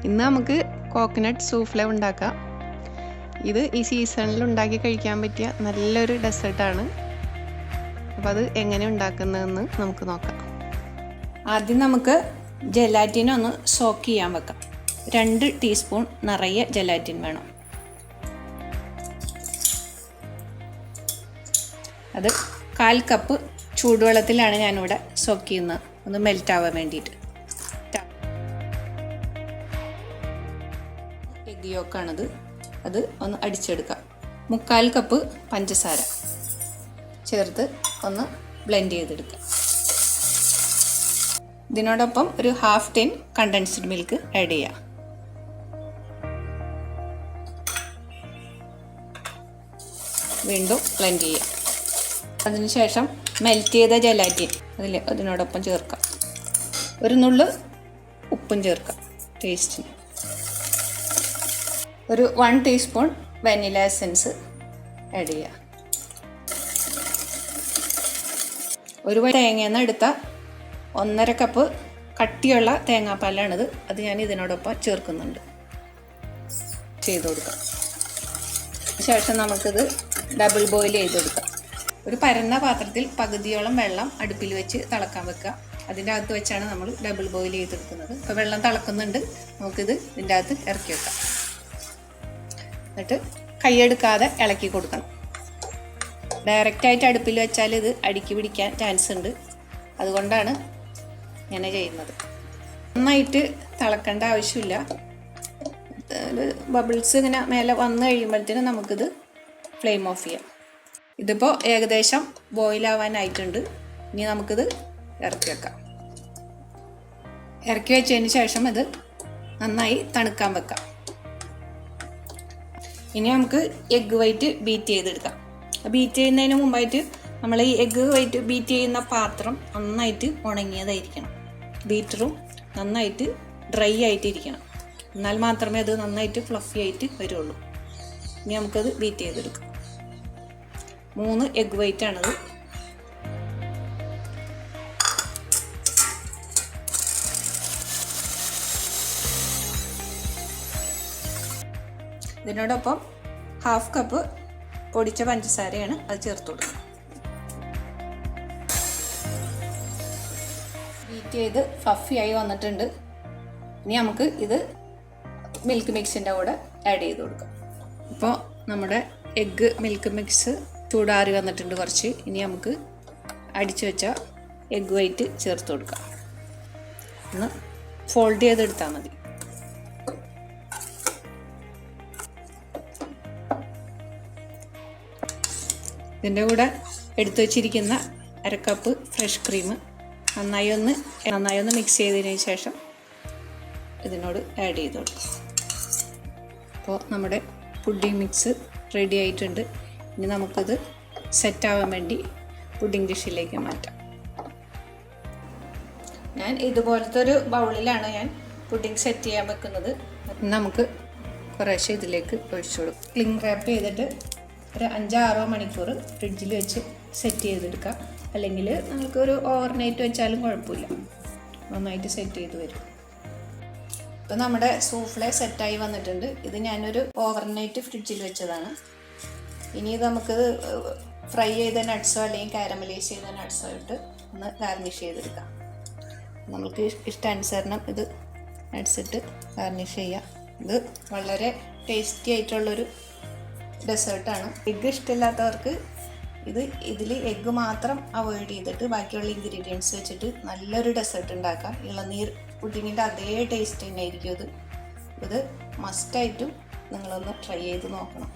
ഇന്ന് നമുക്ക് കോക്കനട്ട് സൂഫ്ലെ ഉണ്ടാക്കാം. ഇത് ഈ സീസണിൽ ഉണ്ടാക്കി കഴിക്കാൻ പറ്റിയ നല്ലൊരു ഡെസേർട്ടാണ്. അപ്പോൾ അത് എങ്ങനെ ഉണ്ടാക്കുന്നതെന്ന് നമുക്ക് നോക്കാം. ആദ്യം നമുക്ക് ജെലാറ്റിൻ ഒന്ന് സോക്ക് ചെയ്യാൻ വെക്കാം. 2 ടീസ്പൂൺ നിറയെ ജെലാറ്റിൻ വേണം. അത് 1/4 കപ്പ് ചൂടുവെള്ളത്തിലാണ് ഞാനിവിടെ സോക്ക് ചെയ്യുന്നത്, ഒന്ന് മെൽറ്റ് ആവാൻ വേണ്ടിയിട്ട്. എഗ് യോക്കാണിത്, അത് ഒന്ന് അടിച്ചെടുക്കാം. 3/4 കപ്പ് പഞ്ചസാര ചേർത്ത് ഒന്ന് ബ്ലെൻഡ് ചെയ്തെടുക്കാം. ഇതിനോടൊപ്പം ഒരു 1/2 ടിൻ കണ്ടൻസ്ഡ് മിൽക്ക് ആഡ് ചെയ്യാം. വീണ്ടും ബ്ലെൻഡ് ചെയ്യാം. അതിനുശേഷം മെൽറ്റ് ചെയ്ത ജെലാറ്റിൻ അതിനോടൊപ്പം ചേർക്കാം. ഒരു നുള്ള് ഉപ്പും ചേർക്കാം ടേസ്റ്റിന്. ഒരു 1 ടീസ്പൂൺ വാനില എസൻസ് ആഡ് ചെയ്യുക. ഒരു തേങ്ങയിൽ നിന്ന് എടുത്ത 1/2 കപ്പ് കട്ടിയുള്ള തേങ്ങാപ്പാലാണിത്. അത് ഞാൻ ഇതിനോടൊപ്പം ചേർക്കുന്നുണ്ട്. ചെയ്ത് കൊടുക്കാം. ശേഷം നമുക്കിത് ഡബിൾ ബോയിൽ ചെയ്തെടുക്കാം. ഒരു പരന്ന പാത്രത്തിൽ പകുതിയോളം വെള്ളം അടുപ്പിൽ വെച്ച് തിളക്കാൻ വെക്കുക. അതിൻ്റെ അകത്ത് വെച്ചാണ് നമ്മൾ ഡബിൾ ബോയിൽ ചെയ്തെടുക്കുന്നത്. അപ്പോൾ വെള്ളം തിളക്കുന്നുണ്ട്, നമുക്കിത് ഇതിൻ്റെ അകത്ത് ഇറക്കി വെക്കാം. എന്നിട്ട് കൈയെടുക്കാതെ ഇളക്കി കൊടുക്കണം. ഡയറക്റ്റായിട്ട് അടുപ്പിൽ വെച്ചാൽ ഇത് അടുക്കി പിടിക്കാൻ ചാൻസ് ഉണ്ട്. അതുകൊണ്ടാണ് ഇങ്ങനെ ചെയ്യുന്നത്. നന്നായിട്ട് തിളക്കേണ്ട ആവശ്യമില്ല. ബബിൾസ് ഇങ്ങനെ മേലെ വന്നു കഴിയുമ്പോഴത്തേനും നമുക്കിത് ഫ്ലെയിം ഓഫ് ചെയ്യാം. ഇതിപ്പോൾ ഏകദേശം ബോയിലാവാനായിട്ടുണ്ട്. ഇനി നമുക്കിത് ഇറക്കി വെക്കാം. ഇറക്കി വെച്ചതിന് ശേഷം ഇത് നന്നായി തണുക്കാൻ വെക്കാം. ഇനി നമുക്ക് എഗ്ഗ് വൈറ്റ് ബീറ്റ് ചെയ്തെടുക്കാം. ബീറ്റ് ചെയ്യുന്നതിന് മുമ്പായിട്ട് നമ്മൾ ഈ എഗ്ഗ് വൈറ്റ് ബീറ്റ് ചെയ്യുന്ന പാത്രം നന്നായിട്ട് ഉണങ്ങിയതായിരിക്കണം. ബീറ്ററും നന്നായിട്ട് ഡ്രൈ ആയിട്ടിരിക്കണം. എന്നാൽ മാത്രമേ അത് നന്നായിട്ട് ഫ്ലഫി ആയിട്ട് വരുള്ളൂ. ഇനി നമുക്കത് ബീറ്റ് ചെയ്തെടുക്കാം. 3 എഗ്ഗ് വൈറ്റ് ആണത്. ഇതിനോടൊപ്പം 1/2 കപ്പ് പൊടിച്ച പഞ്ചസാരയാണ്, അത് ചേർത്ത് കൊടുക്കുക. ബീറ്റ് ചെയ്ത് ഫ്ലഫി ആയി വന്നിട്ടുണ്ട്. ഇനി നമുക്ക് ഇത് മിൽക്ക് മിക്സിൻ്റെ കൂടെ ആഡ് ചെയ്ത് കൊടുക്കാം. ഇപ്പോൾ നമ്മുടെ എഗ്ഗ് മിൽക്ക് മിക്സ് ചൂടാറി വന്നിട്ടുണ്ട് കുറച്ച്. ഇനി നമുക്ക് അടിച്ചു വെച്ച എഗ്ഗ് വൈറ്റ് ചേർത്ത് കൊടുക്കാം. ഒന്ന് ഫോൾഡ് ചെയ്തെടുത്താൽ മതി. ഇതിൻ്റെ കൂടെ എടുത്തു വച്ചിരിക്കുന്ന 1/2 കപ്പ് ഫ്രഷ് ക്രീം നന്നായി ഒന്ന് മിക്സ് ചെയ്തതിന് ശേഷം ഇതിനോട് ആഡ് ചെയ്ത് കൊടുക്കാം. അപ്പോൾ നമ്മുടെ പുഡിംഗ് മിക്സ് റെഡി ആയിട്ടുണ്ട്. ഇനി നമുക്കത് സെറ്റാവാൻ വേണ്ടി പുഡിംഗ് ഡിഷിലേക്ക് മാറ്റാം. ഞാൻ ഇതുപോലത്തെ ഒരു ബൗളിലാണ് ഞാൻ പുഡിംഗ് സെറ്റ് ചെയ്യാൻ വെക്കുന്നത്. നമുക്ക് കുറേശ്ശെ ഇതിലേക്ക് ഒഴിച്ചു കൊടുക്കും. ക്ലിംഗ് റാപ്പ് ചെയ്തിട്ട് ഒരു 5-6 മണിക്കൂർ ഫ്രിഡ്ജിൽ വെച്ച് സെറ്റ് ചെയ്തെടുക്കാം. അല്ലെങ്കിൽ നമുക്കൊരു ഓവർനൈറ്റ് വെച്ചാലും കുഴപ്പമില്ല, നന്നായിട്ട് സെറ്റ് ചെയ്ത് വരും. ഇപ്പോൾ നമ്മുടെ സൂഫ്ലെ സെറ്റായി വന്നിട്ടുണ്ട്. ഇത് ഞാനൊരു ഓവർനൈറ്റ് ഫ്രിഡ്ജിൽ വെച്ചതാണ്. ഇനി ഇത് നമുക്ക് ഫ്രൈ ചെയ്ത നട്ട്സോ അല്ലെങ്കിൽ കാരമലൈസ് ചെയ്ത നട്ട്സോ ഇട്ട് ഒന്ന് ഗാർണിഷ് ചെയ്തെടുക്കാം. നമുക്ക് ഇഷ്ടാനുസരണം ഇത് നട്ട്സ് ഇട്ട് ഗാർണിഷ് ചെയ്യാം. ഇത് വളരെ ടേസ്റ്റി ആയിട്ടുള്ളൊരു ഡെസേർട്ടാണ്. എഗ്ഗ് ഇഷ്ടമില്ലാത്തവർക്ക് ഇതിൽ എഗ്ഗ് മാത്രം അവോയ്ഡ് ചെയ്തിട്ട് ബാക്കിയുള്ള ഇൻഗ്രീഡിയൻസ് വെച്ചിട്ട് നല്ലൊരു ഡെസേർട്ട് ഉണ്ടാക്കാം. ഇളനീർ പുഡിങ്ങിൻ്റെ അതേ ടേസ്റ്റ് തന്നെ ആയിരിക്കും ഇത്. മസ്റ്റായിട്ടും നിങ്ങളൊന്ന് ട്രൈ ചെയ്ത് നോക്കണം.